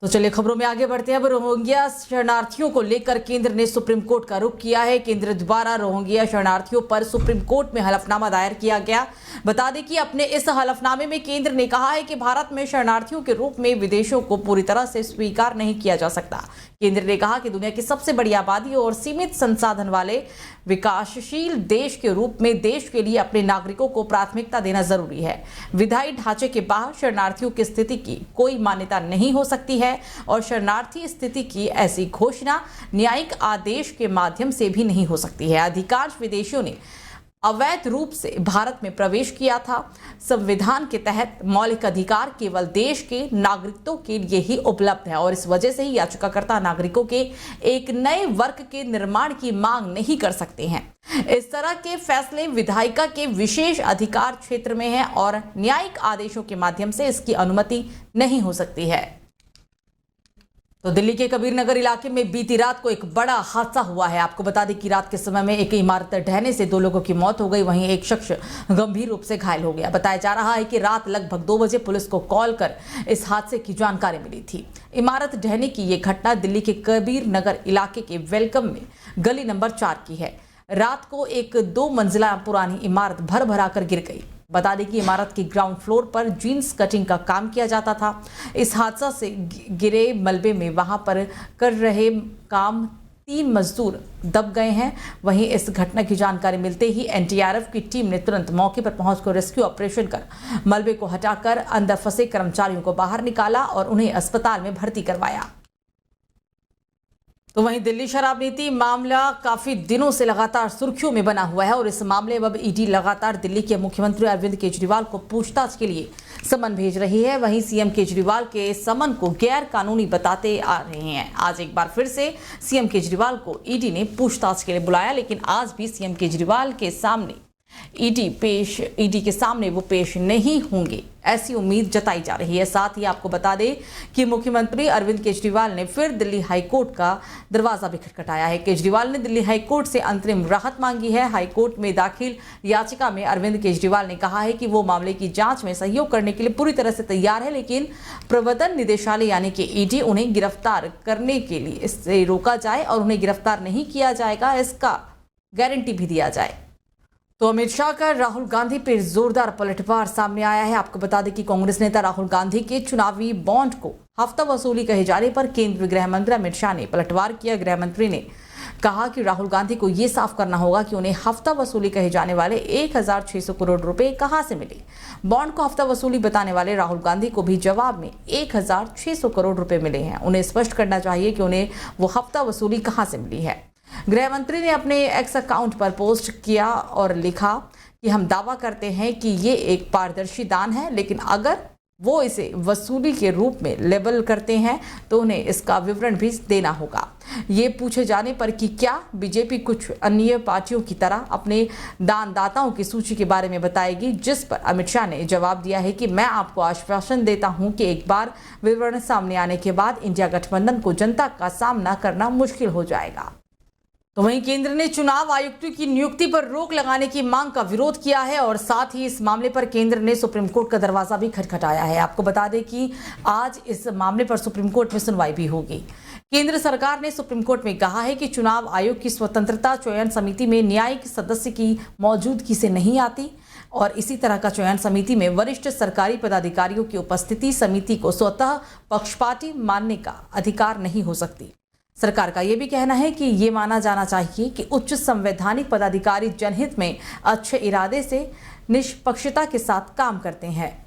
तो चलिए खबरों में आगे बढ़ते हैं। अब रोहिंग्या शरणार्थियों को लेकर केंद्र ने सुप्रीम कोर्ट का रुख किया है। केंद्र द्वारा रोहिंग्या शरणार्थियों पर सुप्रीम कोर्ट में हलफनामा दायर किया गया। बता दें कि अपने इस हलफनामे में केंद्र ने कहा है कि भारत में शरणार्थियों के रूप में विदेशियों को पूरी तरह से स्वीकार नहीं किया जा सकता। केंद्र ने कहा कि दुनिया की सबसे बड़ी आबादी और सीमित संसाधन वाले विकासशील देश के रूप में देश के लिए अपने नागरिकों को प्राथमिकता देना जरूरी है। विधायी ढांचे के बाहर शरणार्थियों की स्थिति की कोई मान्यता नहीं हो सकती है और शरणार्थी स्थिति की ऐसी घोषणा न्यायिक आदेश के माध्यम से भी नहीं हो सकती है। अधिकांश विदेशियों ने अवैध रूप से भारत में प्रवेश किया था। संविधान के तहत मौलिक अधिकार केवल देश के नागरिकों के लिए ही उपलब्ध है और इस वजह से ही याचिकाकर्ता नागरिकों के एक नए वर्ग के निर्माण की मांग नहीं कर सकते हैं। इस तरह के फैसले विधायिका के विशेष अधिकार क्षेत्र में हैं और न्यायिक आदेशों के माध्यम से इसकी अनुमति नहीं हो सकती है। तो दिल्ली के कबीर नगर इलाके में बीती रात को एक बड़ा हादसा हुआ है। आपको बता दें कि रात के समय में एक इमारत ढहने से 2 लोगों की मौत हो गई, वहीं एक शख्स गंभीर रूप से घायल हो गया। बताया जा रहा है कि रात लगभग 2 बजे पुलिस को कॉल कर इस हादसे की जानकारी मिली थी। इमारत ढहने की ये घटना दिल्ली के कबीर नगर इलाके के वेलकम में गली नंबर 4 की है। रात को एक 2 मंजिला पुरानी इमारत भर कर गिर गई। बता दें कि इमारत की ग्राउंड फ्लोर पर जीन्स कटिंग का काम किया जाता था। इस हादसा से गिरे मलबे में वहां पर कर रहे काम 3 मजदूर दब गए हैं। वहीं इस घटना की जानकारी मिलते ही एनडीआरएफ की टीम ने तुरंत मौके पर पहुंचकर रेस्क्यू ऑपरेशन कर मलबे को हटाकर अंदर फंसे कर्मचारियों को बाहर निकाला और उन्हें अस्पताल में भर्ती करवाया। तो वहीं दिल्ली शराब नीति मामला काफी दिनों से लगातार सुर्खियों में बना हुआ है और इस मामले में अब ईडी लगातार दिल्ली के मुख्यमंत्री अरविंद केजरीवाल को पूछताछ के लिए समन भेज रही है। वहीं सीएम केजरीवाल के समन को गैर कानूनी बताते आ रहे हैं। आज एक बार फिर से सीएम केजरीवाल को ईडी ने पूछताछ के लिए बुलाया, लेकिन आज भी सीएम केजरीवाल के सामने ईडी के सामने वो पेश नहीं होंगे, ऐसी उम्मीद जताई जा रही है। साथ ही आपको बता दें कि मुख्यमंत्री अरविंद केजरीवाल ने फिर दिल्ली हाईकोर्ट का दरवाजा भी खटखटाया है। केजरीवाल ने दिल्ली हाईकोर्ट से अंतरिम राहत मांगी है। हाईकोर्ट में दाखिल याचिका में अरविंद केजरीवाल ने कहा है कि वो मामले की जांच में सहयोग करने के लिए पूरी तरह से तैयार है, लेकिन प्रवर्तन निदेशालय यानी कि ईडी उन्हें गिरफ्तार करने के लिए इससे रोका जाए और उन्हें गिरफ्तार नहीं किया जाएगा, इसका गारंटी भी दिया जाए। तो अमित शाह का राहुल गांधी पर जोरदार पलटवार सामने आया है। आपको बता दें कि कांग्रेस नेता राहुल गांधी के चुनावी बॉन्ड को हफ्ता वसूली कहे जाने पर केंद्रीय गृह मंत्री अमित शाह ने पलटवार किया। गृह मंत्री ने कहा कि राहुल गांधी को यह साफ करना होगा कि उन्हें हफ्ता वसूली कहे जाने वाले 1600 करोड़ रुपए कहां से मिले। बॉन्ड को हफ्ता वसूली बताने वाले राहुल गांधी को भी जवाब में 1600 करोड़ रुपए मिले हैं। उन्हें स्पष्ट करना चाहिए कि उन्हें वो हफ्ता वसूली कहां से मिली है। गृह मंत्री ने अपने एक्स अकाउंट पर पोस्ट किया और लिखा कि हम दावा करते हैं कि ये एक पारदर्शी दान है, लेकिन अगर वो इसे वसूली के रूप में लेबल करते हैं तो उन्हें इसका विवरण भी देना होगा। ये पूछे जाने पर कि क्या बीजेपी कुछ अन्य पार्टियों की तरह अपने दानदाताओं की सूची के बारे में बताएगी, जिस पर अमित शाह ने जवाब दिया है कि मैं आपको आश्वासन देता हूं कि एक बार विवरण सामने आने के बाद इंडिया गठबंधन को जनता का सामना करना मुश्किल हो जाएगा। तो वहीं केंद्र ने चुनाव आयुक्त की नियुक्ति पर रोक लगाने की मांग का विरोध किया है और साथ ही इस मामले पर केंद्र ने सुप्रीम कोर्ट का दरवाजा भी खटखटाया है। आपको बता दें कि आज इस मामले पर सुप्रीम कोर्ट में सुनवाई भी होगी। केंद्र सरकार ने सुप्रीम कोर्ट में कहा है कि चुनाव आयोग की स्वतंत्रता चयन समिति में न्यायिक सदस्य की मौजूदगी से नहीं आती और इसी तरह का चयन समिति में वरिष्ठ सरकारी पदाधिकारियों की उपस्थिति समिति को स्वतः पक्षपाती मानने का अधिकार नहीं हो सकती। सरकार का यह भी कहना है कि ये माना जाना चाहिए कि उच्च संवैधानिक पदाधिकारी जनहित में अच्छे इरादे से निष्पक्षता के साथ काम करते हैं।